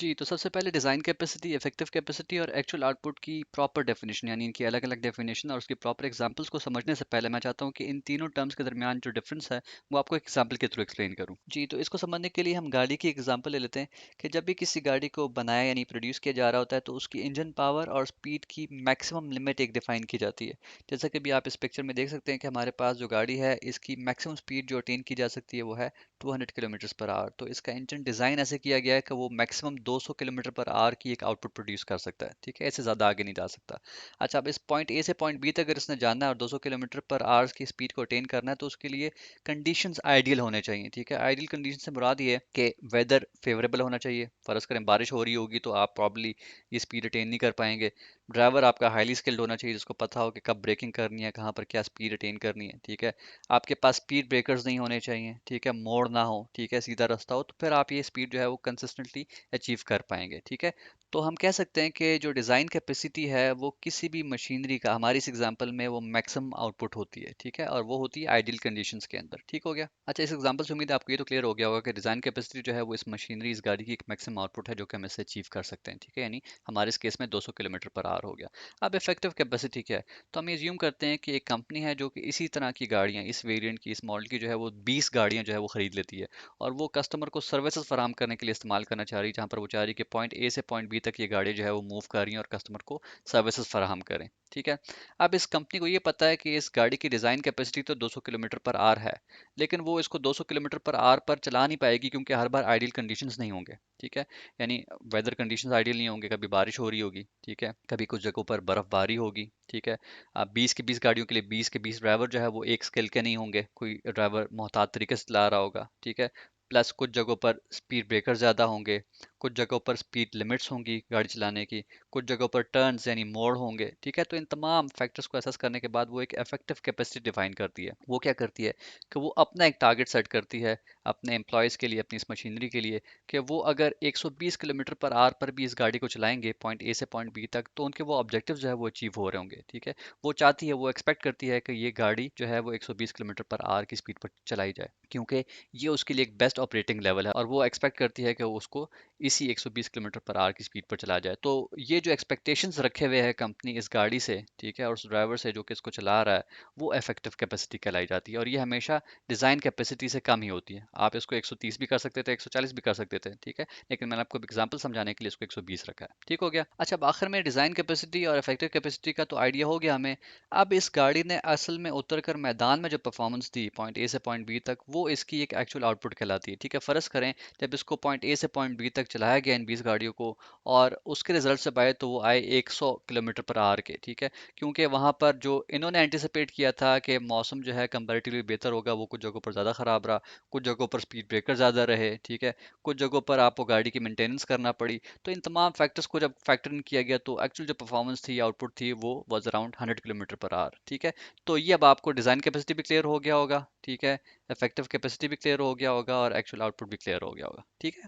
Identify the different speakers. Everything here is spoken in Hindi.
Speaker 1: जी, तो सबसे पहले डिज़ाइन कैपेसिटी, इफेक्टिव कैपेसिटी और एक्चुअल आउटपुट की प्रॉपर डेफिनेशन यानी इनकी अलग-अलग डेफिनेशन और उसकी प्रॉपर एग्जांपल्स को समझने से पहले मैं चाहता हूँ कि इन तीनों टर्म्स के दरमियान जो डिफरेंस है वो आपको एक एग्जांपल के थ्रू एक्सप्लेन करूँ। जी, तो इसको समझने के लिए हम गाड़ी की एग्जांपल ले लेते हैं कि जब भी किसी गाड़ी को बनाया यानी प्रोड्यूस किया जा रहा होता है तो उसकी इंजन पावर और स्पीड की मैक्सिमम लिमिट एक डिफाइन की जाती है। जैसा कि भी आप इस पिक्चर में देख सकते हैं कि हमारे पास जो गाड़ी है इसकी मैक्सिमम स्पीड जो अटेन की जा सकती है वो है 200 किलोमीटर पर आवर। तो इसका इंजन डिज़ाइन ऐसे किया गया है कि वो मैक्सिमम 200 किलोमीटर पर आवर की एक आउटपुट प्रोड्यूस कर सकता है। ठीक है, इससे ज़्यादा आगे नहीं जा सकता। अच्छा, अब इस पॉइंट ए से पॉइंट बी तक अगर इसने जाना है और 200 किलोमीटर पर आवर की स्पीड को अटेन करना है तो उसके लिए कंडीशंस आइडियल होने चाहिए। ठीक है, आइडियल कंडीशन से मुराद ये है कि वेदर फेवरेबल होना चाहिए। फर्ज करें बारिश हो रही होगी तो आप प्रॉब्ली ये स्पीड अटेन नहीं कर पाएंगे। ड्राइवर आपका हाईली स्किल्ड होना चाहिए जिसको पता हो कि कब ब्रेकिंग करनी है, कहाँ पर क्या स्पीड अटेन करनी है। ठीक है, आपके पास स्पीड ब्रेकर्स नहीं होने चाहिए। ठीक है, मोड़ ना हो, ठीक है, सीधा रास्ता हो, तो फिर आप ये स्पीड जो है वो कंसिस्टेंटली अचीव कर पाएंगे। ठीक है, तो हम कह सकते हैं कि जो डिज़ाइन कैपेसिटी है वो किसी भी मशीनरी का हमारी इस एग्जांपल में वो मैक्सिमम आउटपुट होती है। ठीक है, और वो होती है आइडियल कंडीशंस के अंदर। ठीक हो गया। अच्छा, इस एग्जांपल से उम्मीद है आपको ये तो क्लियर हो गया होगा कि डिज़ाइन कैपेसिटी जो है वो इस मशीनरी इस गाड़ी की एक मैक्सिमम आउटपुट है जो कि हम इससे अचीव कर सकते हैं। ठीक है, यानी हमारे इस केस में 200 किलोमीटर पर आवर हो गया। अब इफेक्टिव कैपेसिटी क्या है? तो हम एज्यूम करते हैं कि एक कंपनी है जो कि इसी तरह की गाड़ियाँ, इस वेरिएंट की, इस मॉडल की जो है वो 20 गाड़ियाँ जो है वो खरीद लेती है और वो कस्टमर को सर्विसेज फराहम करने के लिए इस्तेमाल करना चाह रही है, जहाँ पर वो चाह रही है कि पॉइंट ए से पॉइंट बी तक ये गाड़ी जो है वो मूव कर रही है और कस्टमर को सर्विसेज फराहम करें। ठीक है, अब इस कंपनी को ये पता है कि इस गाड़ी की डिज़ाइन कैपेसिटी तो 200 किलोमीटर पर आवर है, लेकिन वो इसको 200 किलोमीटर पर आवर पर चला नहीं पाएगी क्योंकि हर बार आइडियल कंडीशंस नहीं होंगे। ठीक है, यानी वेदर कंडीशंस आइडियल नहीं होंगे, कभी बारिश हो रही होगी। ठीक है, कभी कुछ जगहों पर बर्फबारी होगी। ठीक है, अब 20 की 20 गाड़ियों के लिए 20 के 20 ड्राइवर जो है वो एक स्किल के नहीं होंगे, कोई ड्राइवर मोहतात तरीके से चला रहा होगा। ठीक है, प्लस कुछ जगहों पर स्पीड ब्रेकर ज़्यादा होंगे, कुछ जगहों पर स्पीड लिमिट्स होंगी गाड़ी चलाने की, कुछ जगहों पर टर्न्स यानी मोड़ होंगे। ठीक है, तो इन तमाम फैक्टर्स को असेस करने के बाद वो एक इफेक्टिव कैपेसिटी डिफाइन करती है। वो क्या करती है कि वो अपना एक टारगेट सेट करती है अपने एम्प्लॉयज़ के लिए, अपनी इस मशीनरी के लिए, कि वो अगर 120 किलोमीटर पर आवर पर भी इस गाड़ी को चलाएंगे पॉइंट ए से पॉइंट बी तक तो उनके वो ऑब्जेक्टिव जो है वो अचीव हो रहे होंगे। ठीक है, वो चाहती है, वो एक्सपेक्ट करती है कि ये गाड़ी जो है वो 120 किलोमीटर पर आवर की स्पीड पर चलाई जाए, क्योंकि ये उसके लिए एक बेस्ट ऑपरेटिंग लेवल है और वो एक्सपेक्ट करती है कि वो उसको इसी 120 किलोमीटर पर आवर की स्पीड पर चला जाए। तो ये जो एक्सपेक्टेशंस रखे हुए हैं कंपनी इस गाड़ी से, ठीक है, और उस ड्राइवर से जो कि इसको चला रहा है, वो इफेक्टिव कैपेसिटी कहलाई जाती है और ये हमेशा डिज़ाइन कैपेसिटी से कम ही होती है। आप इसको 130 भी कर सकते थे, 140 भी कर सकते थे। ठीक है, लेकिन मैंने आपको एग्जाम्पल समझाने के लिए इसको 120 रखा है। ठीक हो गया। अच्छा, अब आखिर में डिज़ाइन कैपेसिटी और इफेक्टिव कैपेसिटी का तो आइडिया हो गया हमें। अब इस गाड़ी ने असल में उतरकर मैदान में जो परफॉर्मेंस दी पॉइंट ए से पॉइंट बी तक, वो इसकी एक एक्चुअल आउटपुट कहलाती है। ठीक है, फ़र्ज़ करें जब इसको पॉइंट ए से पॉइंट बी तक चलाया गया इन 20 गाड़ियों को और उसके रिजल्ट जब आए तो वो आए 100 किलोमीटर पर आवर के। ठीक है, क्योंकि वहाँ पर जो इन्होंने एंटिसिपेट किया था कि मौसम जो है कंपैरेटिवली बेहतर होगा, वो कुछ जगहों पर ज़्यादा ख़राब रहा, कुछ जगहों पर स्पीड ब्रेकर ज़्यादा रहे। ठीक है, कुछ जगहों पर आपको गाड़ी की मेंटेनेंस करना पड़ी। तो इन तमाम फैक्टर्स को जब फैक्टर इन किया गया तो एक्चुअल जो परफॉर्मेंस थी, आउटपुट थी, वो was around 100 kilometre per hour. ठीक है, तो ये अब आपको डिज़ाइन कैपेसिटी भी क्लियर हो गया होगा। ठीक है, इफेक्टिव कैपेसिटी भी क्लियर हो गया होगा और एक्चुअल आउटपुट भी क्लियर हो गया होगा। ठीक है।